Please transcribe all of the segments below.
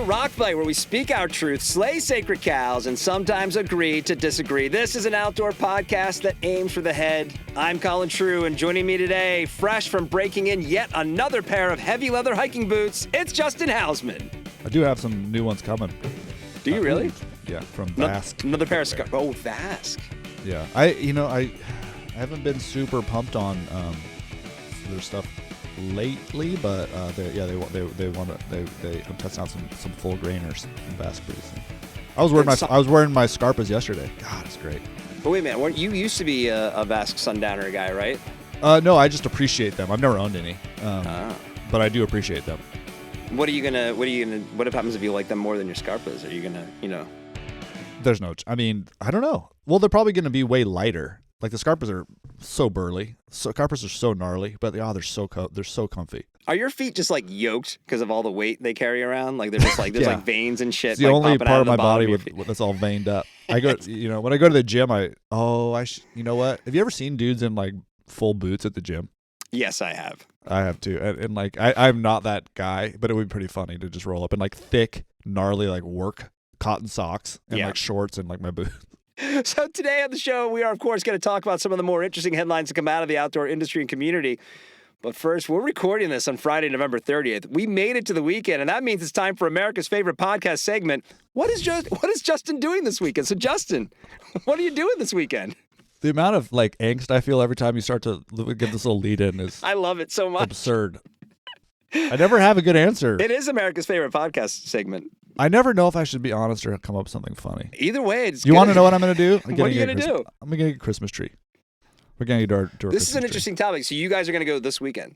the Rock Fight, where we speak our truth, slay sacred cows, and sometimes agree to disagree. This is an outdoor podcast that aims for the head. I'm Colin True, and joining me today, fresh from breaking in yet another pair of heavy leather hiking boots, it's Justin Hausman. I do have some new ones coming. Do you really? Yeah, from Vask. Another pair of Vask. Yeah, I haven't been super pumped on their stuff lately, but I'm testing out some full grainers from Vask pretty soon. I was wearing my Scarpas yesterday. God, it's great. But wait a minute, you used to be a Vask Sundowner guy, right? No, I just appreciate them. I've never owned any, but I do appreciate them. What happens if you like them more than your Scarpas? Are you gonna, There's no. I don't know. Well, they're probably going to be way lighter. Like the Scarpas are so burly. Scarpas are so gnarly, but they're so comfy. Are your feet just like yoked because of all the weight they carry around? Like they're just like there's like veins and shit. It's the only part of my body that's all veined up. I go, when I go to the gym, you know what? Have you ever seen dudes in like full boots at the gym? Yes, I have. I have too, and like I'm not that guy, but it would be pretty funny to just roll up in like thick, gnarly like work cotton socks and like shorts and like my boots. So today on the show, we are, of course, going to talk about some of the more interesting headlines that come out of the outdoor industry and community. But first, we're recording this on Friday, November 30th. We made it to the weekend, and that means it's time for America's favorite podcast segment. What is Justin doing this weekend? So, Justin, what are you doing this weekend? The amount of like angst I feel every time you start to give this little lead in is I love it so much. Absurd. I never have a good answer. It is America's favorite podcast segment. I never know if I should be honest or come up with something funny. Either way, it's You want to know what I'm going to do? What are you going to do? I'm going to get a Christmas tree. We're going to get our This is an interesting topic. So you guys are going to go this weekend.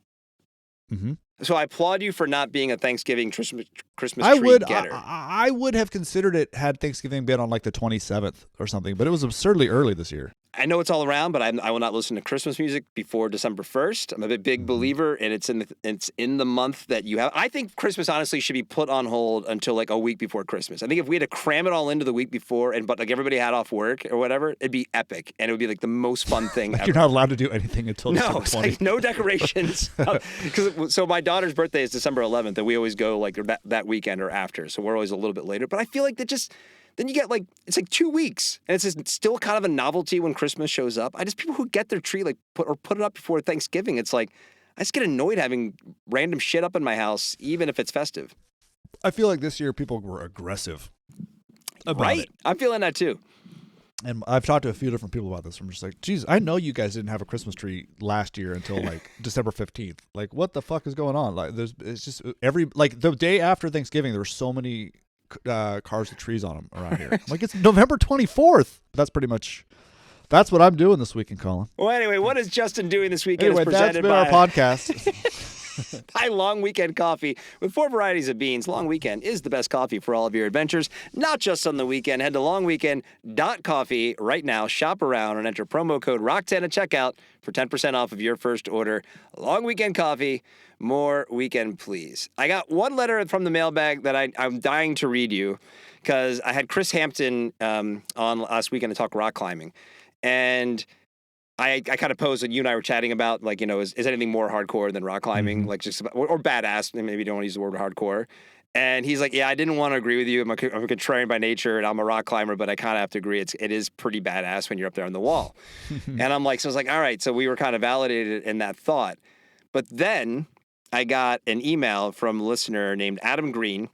Mm-hmm. So I applaud you for not being a Thanksgiving Christmas tree getter. I would have considered it had Thanksgiving been on like the 27th or something, but it was absurdly early this year. I know it's all around, but I will not listen to Christmas music before December 1st. I'm a big believer, and it's in the month that you have. I think Christmas honestly should be put on hold until like a week before Christmas. I think if we had to cram it all into the week before, but like everybody had off work or whatever, it'd be epic, and it would be like the most fun thing ever. You're not allowed to do anything until December 20th. Like no decorations. So my daughter's birthday is December 11th, and we always go like that weekend or after. So we're always a little bit later. But I feel like then you get like, it's like 2 weeks, and it's still kind of a novelty when Christmas shows up. People who get their tree like put it up before Thanksgiving, it's like, I just get annoyed having random shit up in my house, even if it's festive. I feel like this year people were aggressive about it. I'm feeling that too. And I've talked to a few different people about this. I'm just like, geez, I know you guys didn't have a Christmas tree last year until like December 15th. Like, what the fuck is going on? Like, it's just the day after Thanksgiving, there were so many cars with trees on them around here. I'm like, it's November 24th. That's what I'm doing this weekend, Colin. Well, anyway, what is Justin doing this weekend? Anyway, that's been our podcast. Buy Long Weekend Coffee. With 4 varieties of beans, Long Weekend is the best coffee for all of your adventures, not just on the weekend. Head to longweekend.coffee right now. Shop around and enter promo code ROCK10 at checkout for 10% off of your first order. Long Weekend Coffee. More weekend, please. I got one letter from the mailbag that I'm dying to read you because I had Chris Hampton on last weekend to talk rock climbing. And I kind of posed that you and I were chatting about, like, is anything more hardcore than rock climbing? Mm-hmm. Like just about, or badass, maybe you don't want to use the word hardcore. And he's like, yeah, I didn't want to agree with you. I'm a contrarian by nature and I'm a rock climber, but I kind of have to agree. It is pretty badass when you're up there on the wall. And I was like, all right. So we were kind of validated in that thought. But then I got an email from a listener named Adam Green.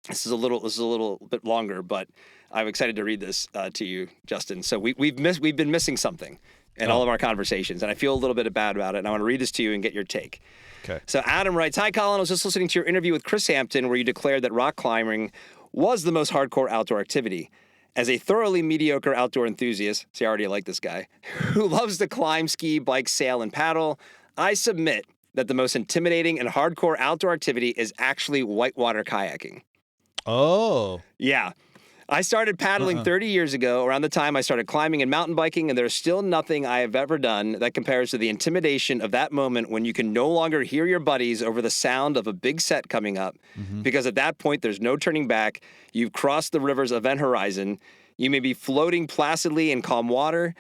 This is a little bit longer, but I'm excited to read this to you, Justin. So we've been missing something in all of our conversations, and I feel a little bit bad about it, and I want to read this to you and get your take. Okay. So Adam writes, hi, Colin. I was just listening to your interview with Chris Hampton where you declared that rock climbing was the most hardcore outdoor activity. As a thoroughly mediocre outdoor enthusiast, see, I already like this guy, who loves to climb, ski, bike, sail, and paddle, I submit that the most intimidating and hardcore outdoor activity is actually whitewater kayaking. Oh. Yeah. I started paddling 30 years ago, around the time I started climbing and mountain biking, and there's still nothing I have ever done that compares to the intimidation of that moment when you can no longer hear your buddies over the sound of a big set coming up, because at that point, there's no turning back. You've crossed the river's event horizon. You may be floating placidly in calm water,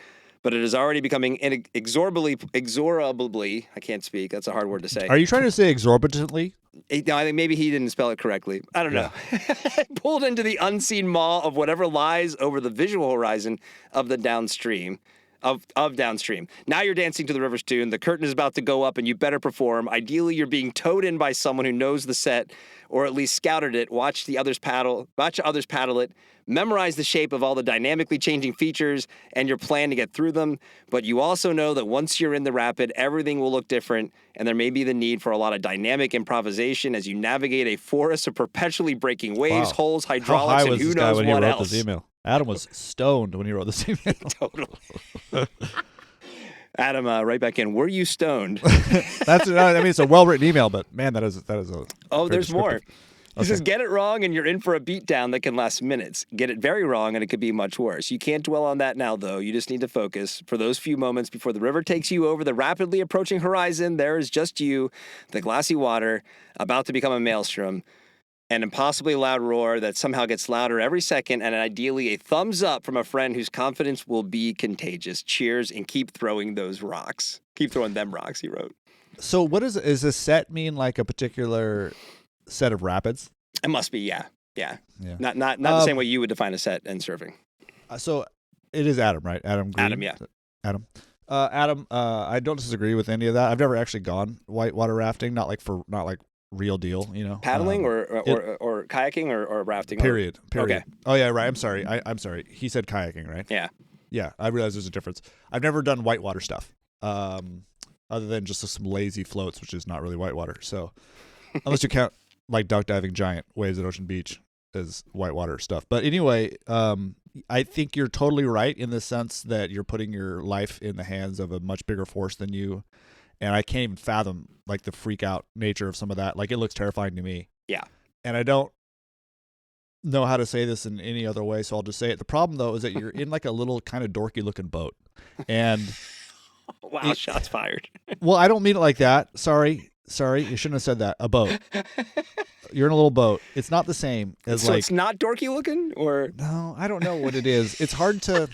but it is already becoming exorbitantly, I can't speak, that's a hard word to say. Are you trying to say exorbitantly? No, I think maybe he didn't spell it correctly. I don't know. Pulled into the unseen maw of whatever lies over the visual horizon of the downstream. Of downstream. Now you're dancing to the river's tune. The curtain is about to go up and you better perform. Ideally, you're being towed in by someone who knows the set or at least scouted it. Watch others paddle it. Memorize the shape of all the dynamically changing features and your plan to get through them. But you also know that once you're in the rapid, everything will look different and there may be the need for a lot of dynamic improvisation as you navigate a forest of perpetually breaking waves, holes, hydraulics, and who knows what else. This email? Adam was stoned when he wrote this email. Totally. Adam, right back in. Were you stoned? It's a well-written email, but man, that is a. Oh, there's more. He says, get it wrong and you're in for a beatdown that can last minutes. Get it very wrong and it could be much worse. You can't dwell on that now, though. You just need to focus. For those few moments before the river takes you over the rapidly approaching horizon, there is just you, the glassy water, about to become a maelstrom. An impossibly loud roar that somehow gets louder every second, and ideally a thumbs up from a friend whose confidence will be contagious. Cheers, and keep throwing those rocks. Keep throwing them rocks, he wrote. So what is a set mean, like a particular set of rapids? It must be, yeah. Not the same way you would define a set in surfing. So it is Adam, right? Adam Green? Adam, yeah. Adam, I don't disagree with any of that. I've never actually gone whitewater rafting, not like real deal, you know. Paddling or kayaking or rafting? Period. Okay. Oh yeah, right. I'm sorry. I'm sorry. He said kayaking, right? Yeah. Yeah, I realize there's a difference. I've never done whitewater stuff, other than just some lazy floats, which is not really whitewater. So unless you count like duck diving giant waves at Ocean Beach as whitewater stuff. But anyway, I think you're totally right in the sense that you're putting your life in the hands of a much bigger force than you. And I can't even fathom like the freak out nature of some of that. Like it looks terrifying to me. Yeah. And I don't know how to say this in any other way, so I'll just say it. The problem though is that you're in like a little kind of dorky looking boat. And wow, shots fired. Well, I don't mean it like that. Sorry. You shouldn't have said that. A boat. You're in a little boat. It's not the same as so it's not dorky looking or no, I don't know what it is. It's hard to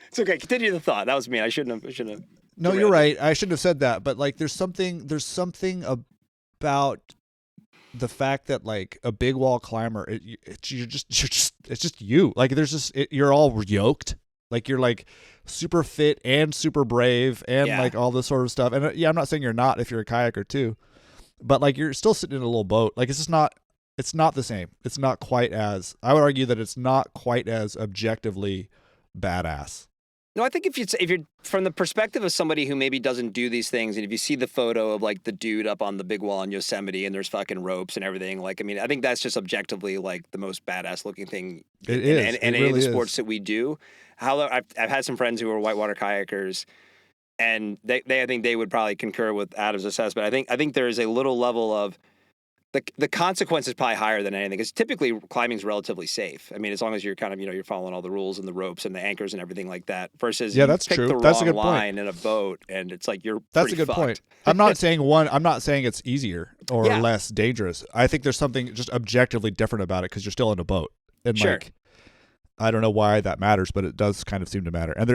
It's okay. Continue the thought. That was me. I shouldn't have. No, you're right. I shouldn't have said that. But like, there's something about the fact that like a big wall climber, it's just you. Like, you're all yoked. Like you're like super fit and super brave and like all this sort of stuff. And I'm not saying you're not if you're a kayaker too, but like you're still sitting in a little boat. Like it's not the same. It's not quite as. I would argue that it's not quite as objectively badass. No, I think if you're from the perspective of somebody who maybe doesn't do these things, and if you see the photo of like the dude up on the big wall in Yosemite and there's fucking ropes and everything, like, I mean, I think that's just objectively like the most badass looking thing in any of the sports that we do. However, I've had some friends who are whitewater kayakers, and I think they would probably concur with Adam's assessment. I think there is a little level of the consequence is probably higher than anything, because typically climbing is relatively safe. I mean, as long as you're kind of, you're following all the rules and the ropes and the anchors and everything like that. Versus that's pick true. the That's a wrong good point. line in a boat, and it's like That's a good point. I'm not saying it's easier or less dangerous. I think there's something just objectively different about it because you're still in a boat, and like I don't know why that matters, but it does kind of seem to matter. And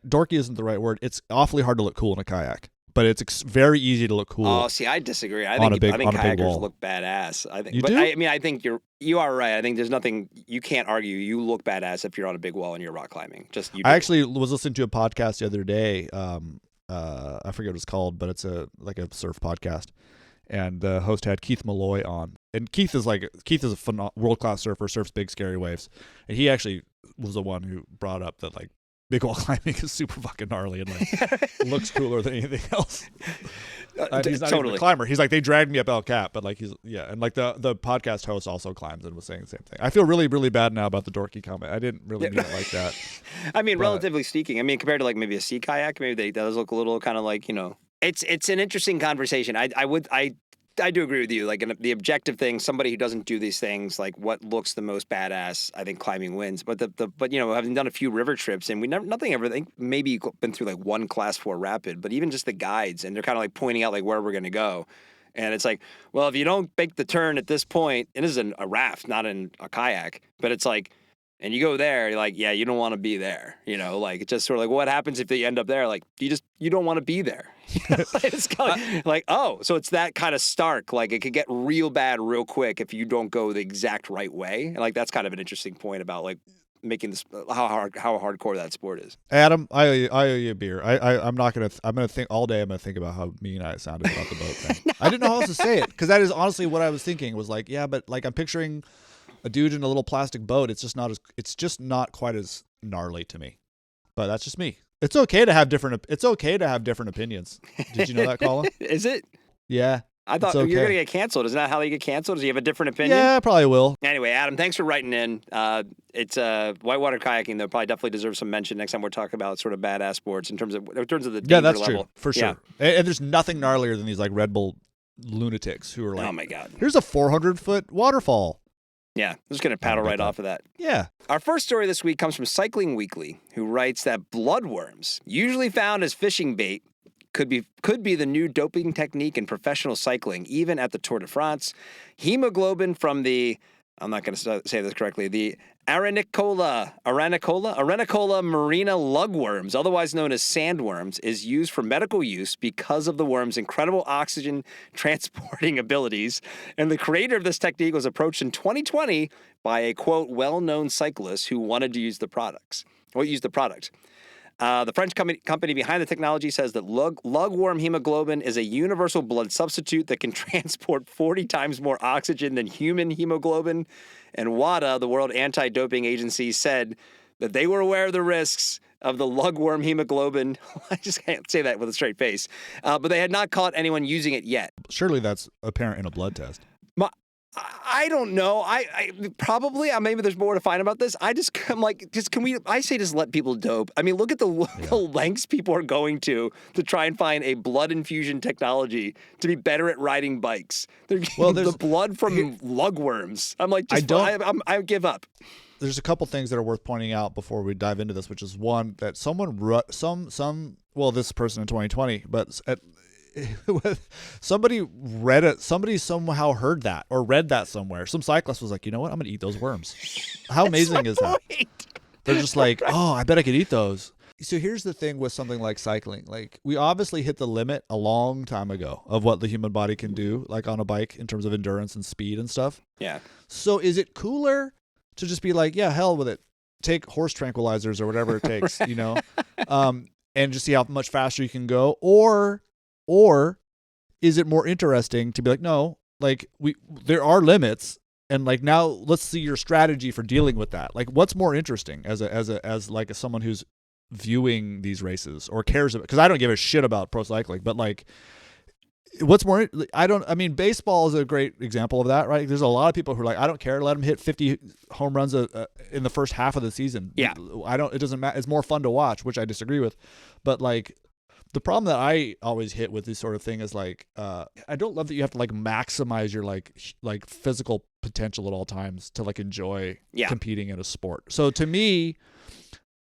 dorky isn't the right word. It's awfully hard to look cool in a kayak. But it's very easy to look cool. Oh, see, I disagree. I think kayakers look badass. I think, I think you are right. I think there's nothing you can't argue. You look badass if you're on a big wall and you're rock climbing. I actually was listening to a podcast the other day. I forget what it's called, but it's a surf podcast, and the host had Keith Malloy on. And Keith is a world-class surfer, surfs big scary waves, and he actually was the one who brought up that like big wall climbing is super fucking gnarly and like looks cooler than anything else. He's not even a climber. He's like, they dragged me up El Cap, but like and like the podcast host also climbs and was saying the same thing. I feel really, really bad now about the dorky comment. I didn't really mean it like that. I mean, relatively speaking, I mean, compared to like maybe a sea kayak, maybe they does look a little kind of like, it's an interesting conversation. I do agree with you. Like the objective thing, somebody who doesn't do these things, like what looks the most badass, I think climbing wins. But having done a few river trips, and nothing ever, I think maybe been through like one class 4 rapid, but even just the guides, and they're kind of like pointing out like where we're going to go. And it's like, well, if you don't make the turn at this point, and this is a raft, not in a kayak, but it's like, And you go there, you're like, yeah, you don't want to be there. Like it's just sort of like what happens if you end up there? Like you don't want to be there. It's kind of like, oh, so it's that kind of stark. Like it could get real bad real quick if you don't go the exact right way. And like that's kind of an interesting point about like making this how hardcore that sport is. Adam, I owe you a beer. I'm gonna think all day. I'm gonna think about how mean I sounded about the boat thing. I didn't know how else to say it because that is honestly what I was thinking. Was like, yeah, but like I'm picturing a dude in a little plastic boat. It's just not quite as gnarly to me. But that's just me. It's okay to have different opinions. Did you know that, Colin? Is it? Yeah. I thought you're going to get canceled. Isn't that how you get canceled? Do you have a different opinion? Yeah, I probably will. Anyway, Adam, thanks for writing in. It's whitewater kayaking, though, probably definitely deserves some mention next time we're talking about sort of badass sports in terms of the danger level. Yeah, that's true. For sure. Yeah. And there's nothing gnarlier than these like Red Bull lunatics who are like, oh my God, here's a 400-foot waterfall. Yeah, I'm just going to paddle right off of that. Yeah. Our first story this week comes from Cycling Weekly, who writes that bloodworms, usually found as fishing bait, could be the new doping technique in professional cycling, even at the Tour de France. Hemoglobin from the, I'm not going to say this correctly, the Arenicola marina lugworms, otherwise known as sandworms, is used for medical use because of the worm's incredible oxygen transporting abilities. And the creator of this technique was approached in 2020 by a, quote, well-known cyclist who wanted to use the product. The French company behind the technology says that lugworm hemoglobin is a universal blood substitute that can transport 40 times more oxygen than human hemoglobin. And WADA, the World Anti-Doping Agency, said that they were aware of the risks of the lugworm hemoglobin. I just can't say that with a straight face. But they had not caught anyone using it yet. Surely that's apparent in a blood test. I don't know. I probably maybe there's more to find about this. I'm like, can we? I say just let people dope. I mean, look at the lengths people are going to try and find a blood infusion technology to be better at riding bikes. They're getting the blood from lugworms. I'm like, I give up. There's a couple things that are worth pointing out before we dive into this, which is one that someone this person in 2020, but somebody read it. Somebody somehow heard that or read that somewhere. Some cyclist was like, you know what? I'm gonna eat those worms. How amazing is that? They're just like, oh, I bet I could eat those. So here's the thing with something like cycling. Like we obviously hit the limit a long time ago of what the human body can do, like on a bike in terms of endurance and speed and stuff. Yeah. So is it cooler to just be like, yeah, hell with it. Take horse tranquilizers or whatever it takes, and just see how much faster you can go, or is it more interesting to be like, no, like there are limits, and like now let's see your strategy for dealing with that. Like, what's more interesting as someone who's viewing these races or cares about? Because I don't give a shit about pro cycling, but like, what's more? Baseball is a great example of that, right? There's a lot of people who are like, I don't care, let them hit 50 home runs in the first half of the season. Yeah, it doesn't matter. It's more fun to watch, which I disagree with, but like. The problem that I always hit with this sort of thing is like, I don't love that you have to like maximize your like physical potential at all times to like enjoy competing in a sport. So to me,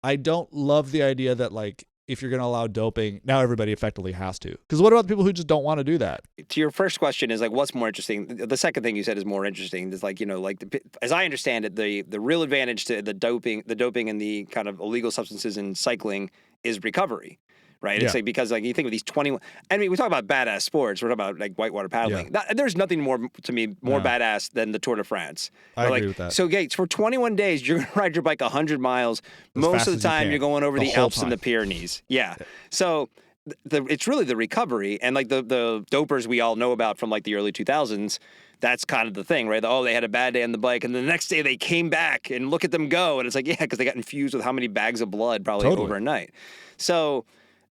I don't love the idea that like if you're going to allow doping, now everybody effectively has to. Because what about the people who just don't want to do that? To your first question is like, what's more interesting? The second thing you said is more interesting. It's like, as I understand it, the real advantage to the doping and the kind of illegal substances in cycling is recovery. Right. It's like because like you think of these 21. I mean, we talk about badass sports. We're talking about like whitewater paddling. Yeah. There's nothing more badass than the Tour de France. I agree with that. So, Gates, for 21 days, you're going to ride your bike 100 miles. Most of the time, you're going over the Alps and the Pyrenees. Yeah. So it's really the recovery and like the dopers we all know about from like the early 2000s. That's kind of the thing, right? They had a bad day on the bike, and the next day they came back and look at them go, and it's like, yeah, because they got infused with how many bags of blood probably overnight. So.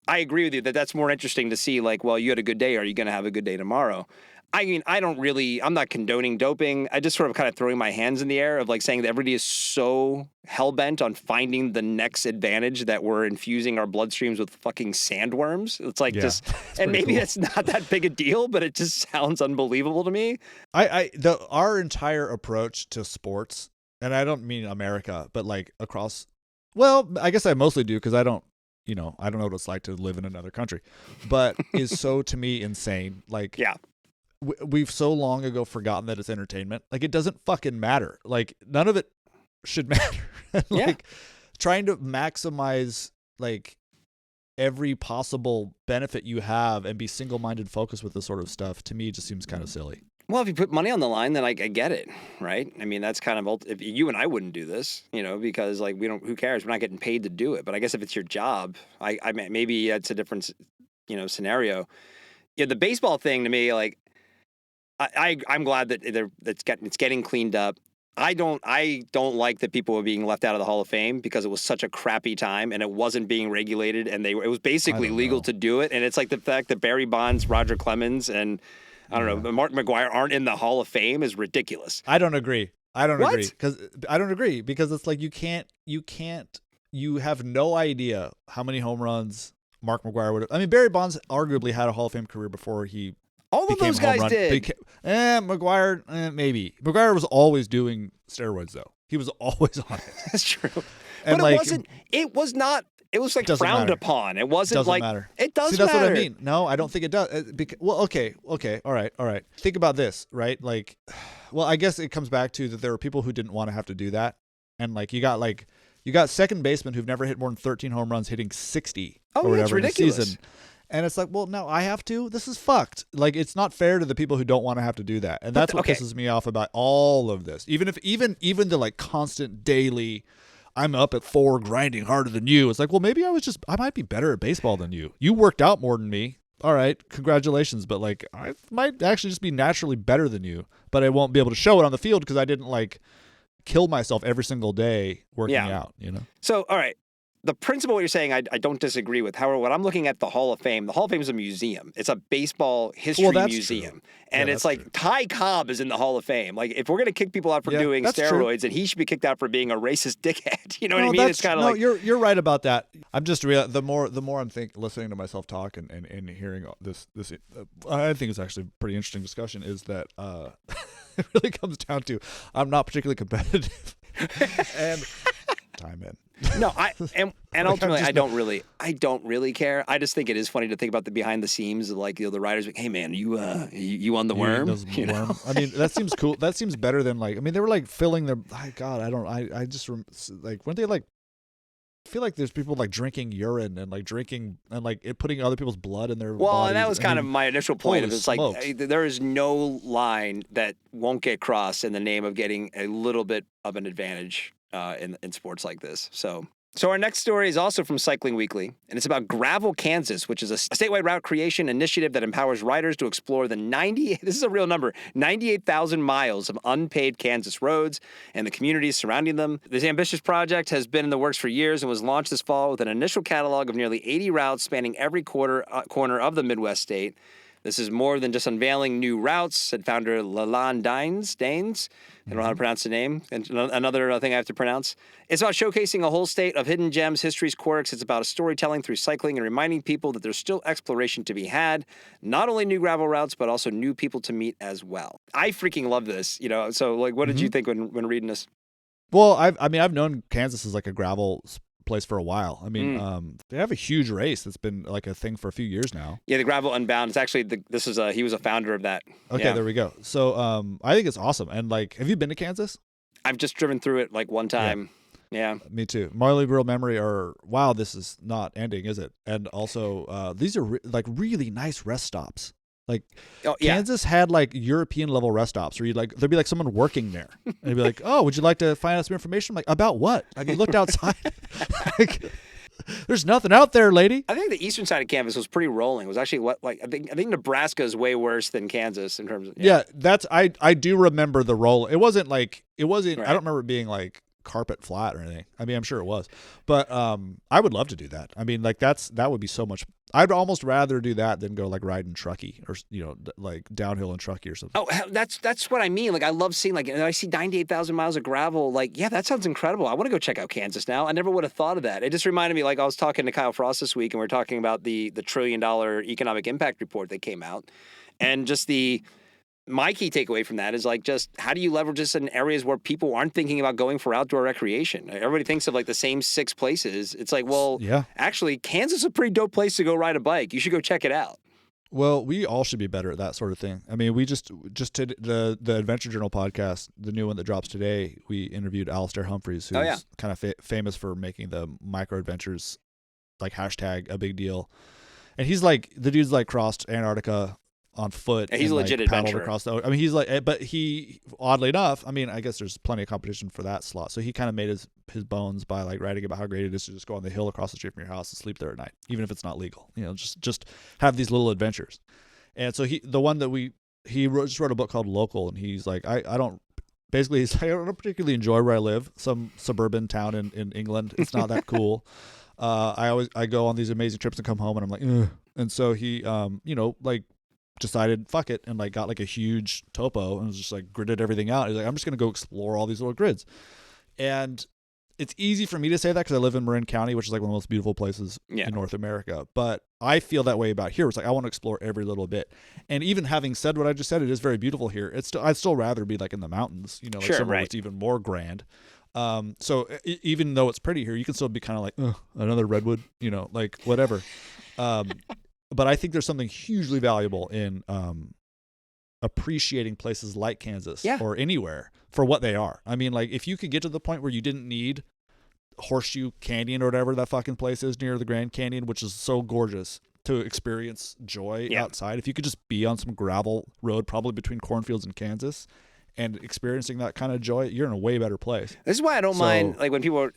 I agree with you that that's more interesting to see, like, well, you had a good day. Are you going to have a good day tomorrow? I mean, I'm not condoning doping. I just sort of kind of throwing my hands in the air of like saying that everybody is so hell-bent on finding the next advantage that we're infusing our bloodstreams with fucking sandworms. It's like and maybe it's not that big a deal, but it just sounds unbelievable to me. Our entire approach to sports, and I don't mean America, but like across, well, I guess I mostly do because I don't know what it's like to live in another country, but is so to me insane. Like, we've so long ago forgotten that it's entertainment. Like, it doesn't fucking matter. Like, none of it should matter. Like trying to maximize like every possible benefit you have and be single-minded focused with this sort of stuff, to me, just seems kind of silly. Well, if you put money on the line, then I get it, right? I mean, that's kind of if you and I wouldn't do this, because like we don't. Who cares? We're not getting paid to do it. But I guess if it's your job, I mean, maybe that's a different, scenario. Yeah, the baseball thing to me, like, I'm glad that it's getting cleaned up. I don't like that people were being left out of the Hall of Fame because it was such a crappy time and it wasn't being regulated and it was basically legal to do it. And it's like the fact that Barry Bonds, Roger Clemens, and I don't know, Mark McGwire aren't in the Hall of Fame is ridiculous. I don't agree. What? Because it's like you have no idea how many home runs Mark McGwire would have. I mean, Barry Bonds arguably had a Hall of Fame career before he. All of those guys did. McGwire, maybe. McGwire was always doing steroids, though. He was always on it. That's true. And but it was not. It was like frowned upon. It wasn't doesn't like. Matter. It does See, that's matter. what I mean. No, I don't think it does. Okay. All right. Think about this, right? Like, well, I guess it comes back to that there are people who didn't want to have to do that. And like you got second basemen who've never hit more than 13 home runs hitting 60 or whatever in a season. And it's like, well, no, I have to. This is fucked. Like, it's not fair to the people who don't want to have to do that. And that's what pisses me off about all of this. Even the like constant daily, I'm up at 4 grinding harder than you. It's like, well, maybe I might be better at baseball than you. You worked out more than me. All right, congratulations. But like, I might actually just be naturally better than you. But I won't be able to show it on the field because I didn't like kill myself every single day working out. So, all right. The principle what you're saying, I don't disagree with. However, when I'm looking at the Hall of Fame is a museum. It's a baseball history museum. True. And it's like true. Ty Cobb is in the Hall of Fame. Like, if we're going to kick people out for doing steroids, then he should be kicked out for being a racist dickhead. You know what I mean? It's kind of like... you're right about that. I'm just the more I'm listening to myself talk and hearing this I think it's actually a pretty interesting discussion, is that it really comes down to I'm not particularly competitive. And time in. No, and ultimately I don't really care. I just think it is funny to think about the behind the scenes of like the writers like, hey man, you on the worm? Worm. I mean, that seems cool. That seems better than like, I mean, they were like filling their I just like, weren't they like, I feel like there's people like drinking urine and like drinking and like putting other people's blood in their bodies. And that was kind of my initial point. It's like there is no line that won't get crossed in the name of getting a little bit of an advantage in sports like this. So our next story is also from Cycling Weekly, and it's about Gravel, Kansas, which is a statewide route creation initiative that empowers riders to explore the 98,000 miles of unpaved Kansas roads and the communities surrounding them. This ambitious project has been in the works for years and was launched this fall with an initial catalog of nearly 80 routes spanning every corner of the Midwest state. This is more than just unveiling new routes, said founder Lalonde Daines. I don't know how to pronounce the name. And another thing I have to pronounce. It's about showcasing a whole state of hidden gems, histories, quirks. It's about storytelling through cycling and reminding people that there's still exploration to be had. Not only new gravel routes, but also new people to meet as well. I freaking love this. So like, what did you think when reading this? Well, I've known Kansas as like a gravel place for a while. I mean, they have a huge race that's been like a thing for a few years now. Yeah, the Gravel Unbound. It's actually he was a founder of that. Okay, There we go. So I think it's awesome. And like, have you been to Kansas? I've just driven through it like one time. Yeah. Me too. Marley Real Memory wow, this is not ending, is it? And also these are like really nice rest stops. Like Kansas had like European level rest stops where there'd be like someone working there and they'd be like, oh, would you like to find out some information? I'm like, about what? Have you looked outside? Like, there's nothing out there, lady. I think the eastern side of Kansas was pretty rolling. It was actually I think Nebraska is way worse than Kansas in terms of that's I do remember the roll. It wasn't right. I don't remember it being like carpet flat or anything. I mean, I'm sure it was, but I would love to do that. I mean, like that would be so much. I'd almost rather do that than go like riding Truckee or like downhill in Truckee or something. Oh, that's what I mean. Like I love seeing I see 98,000 miles of gravel. Like that sounds incredible. I want to go check out Kansas now. I never would have thought of that. It just reminded me. Like I was talking to Kyle Frost this week, and we are talking about the $1 trillion economic impact report that came out, and just my key takeaway from that is like just how do you leverage this in areas where people aren't thinking about going for outdoor recreation? Everybody thinks of like the same 6 places. It's like, well, actually, Kansas is a pretty dope place to go ride a bike. You should go check it out. Well, we all should be better at that sort of thing. I mean, we just did the Adventure Journal podcast, the new one that drops today. We interviewed Alistair Humphreys, who's kind of famous for making the micro adventures like hashtag a big deal. And he's like, the dude's like crossed Antarctica on foot. He's a legit adventurer. Across I mean, he's like, but he, oddly enough, I mean, I guess there's plenty of competition for that slot. So he kind of made his bones by like writing about how great it is to just go on the hill across the street from your house and sleep there at night, even if it's not legal. You know, just have these little adventures. And so the one that he just wrote a book called Local, and he's like, I don't particularly enjoy where I live, some suburban town in England. It's not that cool. I go on these amazing trips and come home and I'm like, ugh. And so he, like decided, fuck it, and like got like a huge topo and was just like gridded everything out. He's like, I'm just going to go explore all these little grids. And it's easy for me to say that because I live in Marin County, which is like one of the most beautiful places in North America. But I feel that way about here. It's like, I want to explore every little bit. And even having said what I just said, it is very beautiful here. I'd still rather be like in the mountains, like somewhere that's even more grand. So even though it's pretty here, you can still be kind of like, another redwood, like whatever. But I think there's something hugely valuable in appreciating places like Kansas or anywhere for what they are. I mean, like if you could get to the point where you didn't need Horseshoe Canyon or whatever that fucking place is near the Grand Canyon, which is so gorgeous, to experience joy outside. If you could just be on some gravel road, probably between cornfields and Kansas, and experiencing that kind of joy, you're in a way better place. This is why I don't mind, like when people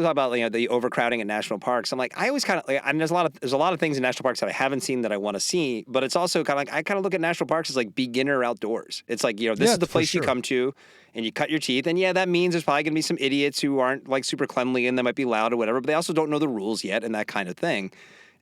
talk about the overcrowding in national parks. I'm like, I always kind of like. I mean, there's a lot of things in national parks that I haven't seen that I want to see. But it's also kind of like I kind of look at national parks as like beginner outdoors. It's like this is the place you come to, and you cut your teeth. And that means there's probably gonna be some idiots who aren't like super cleanly and they might be loud or whatever. But they also don't know the rules yet and that kind of thing.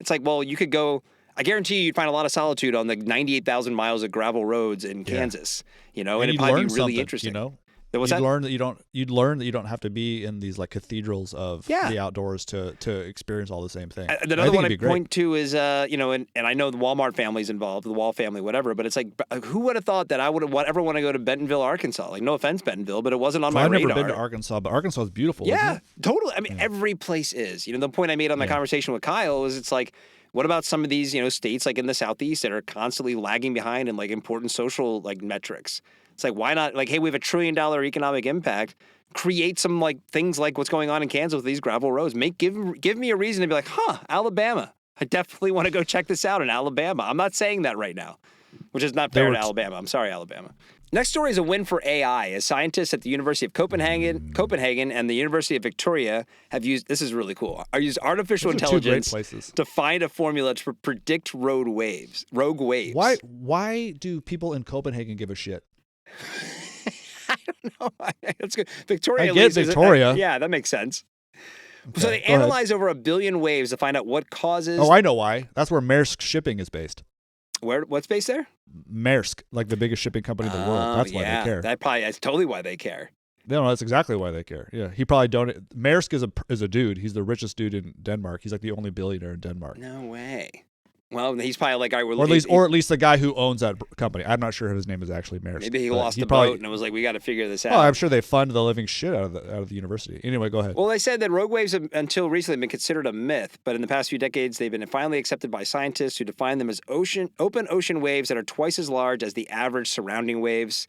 It's like, well, you could go. I guarantee you'd find a lot of solitude on the 98,000 miles of gravel roads in Kansas. And it'd probably be really interesting. You'd learn that you don't have to be in these like cathedrals of the outdoors to experience all the same things. Another one I point to is and I know the Walmart family's involved, the Wall family, whatever. But it's like, who would have thought that I would ever want to go to Bentonville, Arkansas? Like, no offense, Bentonville, but it wasn't on my radar. I've never been to Arkansas, but Arkansas is beautiful. Yeah, isn't it? Totally. I mean, every place is. The point I made on my conversation with Kyle is it's like, what about some of these states like in the Southeast that are constantly lagging behind in like important social like metrics? It's like, why not, like, hey, we have $1 trillion economic impact. Create some like things like what's going on in Kansas with these gravel roads. Give me a reason to be like, Alabama. I definitely want to go check this out in Alabama. I'm not saying that right now, which is not fair to Alabama. I'm sorry, Alabama. Next story is a win for AI, as scientists at the University of Copenhagen and the University of Victoria have used, this is really cool, used artificial intelligence to find a formula to predict rogue waves. Why do people in Copenhagen give a shit? I don't know. That's good. Victoria. I get Victoria. Yeah, that makes sense. Okay, so they analyze over 1 billion waves to find out what causes. Oh, I know why. That's where Maersk Shipping is based. What's based there? Maersk, like the biggest shipping company in the world. That's why they care. That's totally why they care. No, that's exactly why they care. Yeah, he probably don't. Maersk is a dude. He's the richest dude in Denmark. He's like the only billionaire in Denmark. No way. Well, he's probably like, all right, or at least the guy who owns that company. I'm not sure if his name is actually Maersk. Maybe he lost the boat and it was like, we got to figure this out. Oh, I'm sure they fund the living shit out of the university. Anyway, go ahead. Well, they said that rogue waves have until recently been considered a myth, but in the past few decades, they've been finally accepted by scientists who define them as open ocean waves that are twice as large as the average surrounding waves.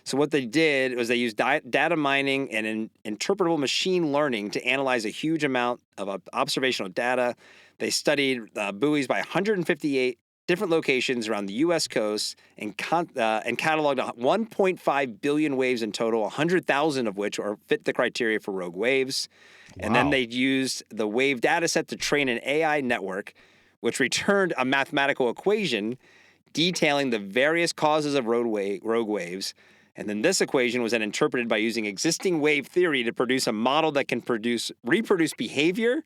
So what they did was they used data mining and interpretable machine learning to analyze a huge amount of observational data. They studied buoys by 158 different locations around the U.S. coast and cataloged 1.5 billion waves in total, 100,000 of which fit the criteria for rogue waves. Wow. And then they used the wave data set to train an AI network, which returned a mathematical equation detailing the various causes of rogue waves. And then this equation was then interpreted by using existing wave theory to produce a model that can reproduce behavior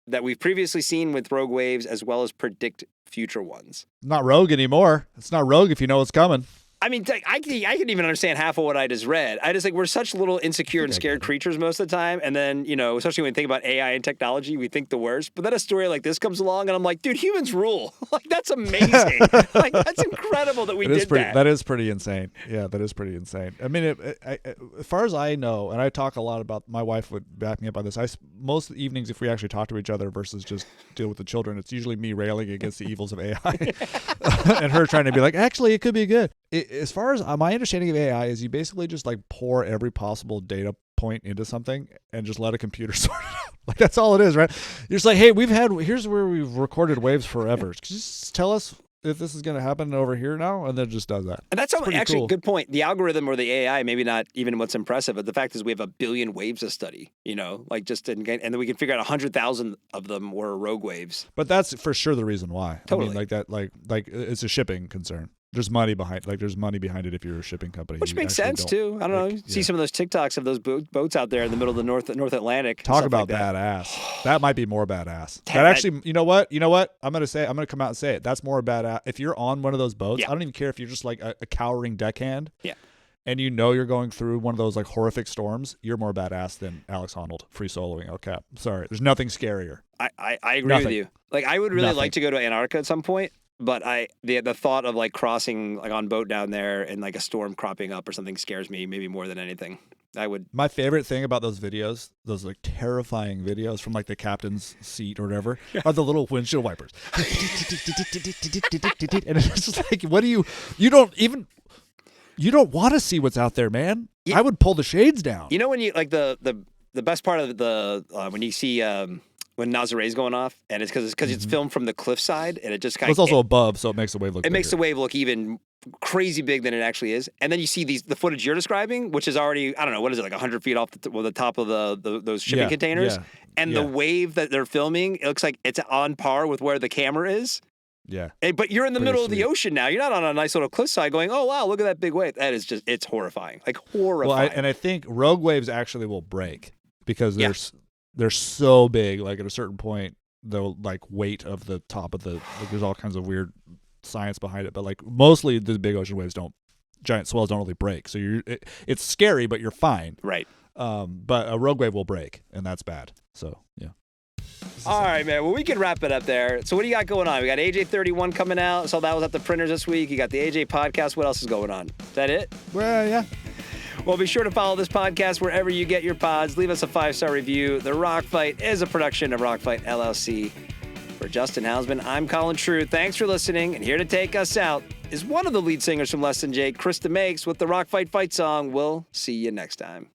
that we've previously seen with rogue waves, as well as predict future ones. Not rogue anymore. It's not rogue if you know what's coming. I mean, I can even understand half of what I just read. I just we're such little insecure and scared creatures most of the time. And then, especially when we think about AI and technology, we think the worst. But then a story like this comes along and I'm like, dude, humans rule. That's amazing. That's incredible that we did that. That is pretty insane. Yeah, that is pretty insane. I mean, as far as I know, and I talk a lot about, my wife would back me up on this. Most evenings, if we actually talk to each other versus just deal with the children, it's usually me railing against the evils of AI and her trying to be like, actually, it could be good. As far as my understanding of AI is, you basically just pour every possible data point into something and just let a computer sort it out. That's all it is, right? You're just like, hey, here's where we've recorded waves forever. Just tell us if this is going to happen over here now, and then it just does that. And that's actually a good point. The algorithm or the AI, maybe not even what's impressive, but the fact is we have 1 billion waves to study, and then we can figure out 100,000 of them were rogue waves. But that's for sure the reason why. Totally. I mean, like it's a shipping concern. There's money behind it if you're a shipping company. Which makes sense too. I don't know. See some of those TikToks of those boats out there in the middle of the North Atlantic. Talk about badass. That might be more badass. That actually, you know what? I'm gonna come out and say it. That's more badass. If you're on one of those boats, I don't even care if you're just like a cowering deckhand. Yeah. And you're going through one of those like horrific storms, you're more badass than Alex Honnold free soloing El Cap. Sorry, there's nothing scarier. I agree with you. I would really like to go to Antarctica at some point. But the thought of crossing on boat down there and a storm cropping up or something scares me maybe more than anything. My favorite thing about those videos, those terrifying videos from the captain's seat or whatever, are the little windshield wipers. And it's just what do you don't want to see what's out there, man. Yeah. I would pull the shades down. When you the best part of when you see when Nazare's going off, and it's because it's filmed from the cliffside, and it just kind of... It's also above, so it makes the wave look bigger. It makes the wave look even crazy big than it actually is. And then you see the footage you're describing, which is already, I don't know, what is it, 100 feet off the top of those shipping containers? Yeah, and the wave that they're filming, it looks like it's on par with where the camera is. Yeah. But you're in the middle of the ocean now. You're not on a nice little cliffside going, oh, wow, look at that big wave. That is just, it's horrifying. Horrifying. Well, I think rogue waves actually will break because they're so big, at a certain point, the weight of the top of there's all kinds of weird science behind it, but mostly the big ocean waves giant swells don't really break. So it's scary, but you're fine. Right. But a rogue wave will break, and that's bad. So, yeah. All right, man. Well, we can wrap it up there. So what do you got going on? We got AJ31 coming out. So that was at the printers this week. You got the AJ podcast. What else is going on? Is that it? Well, yeah. Well, be sure to follow this podcast wherever you get your pods. Leave us a 5-star review. The Rock Fight is a production of Rock Fight LLC. For Justin Hausman, I'm Colin True. Thanks for listening. And here to take us out is one of the lead singers from Less Than Jake, Krista Makes, with the Rock Fight fight song. We'll see you next time.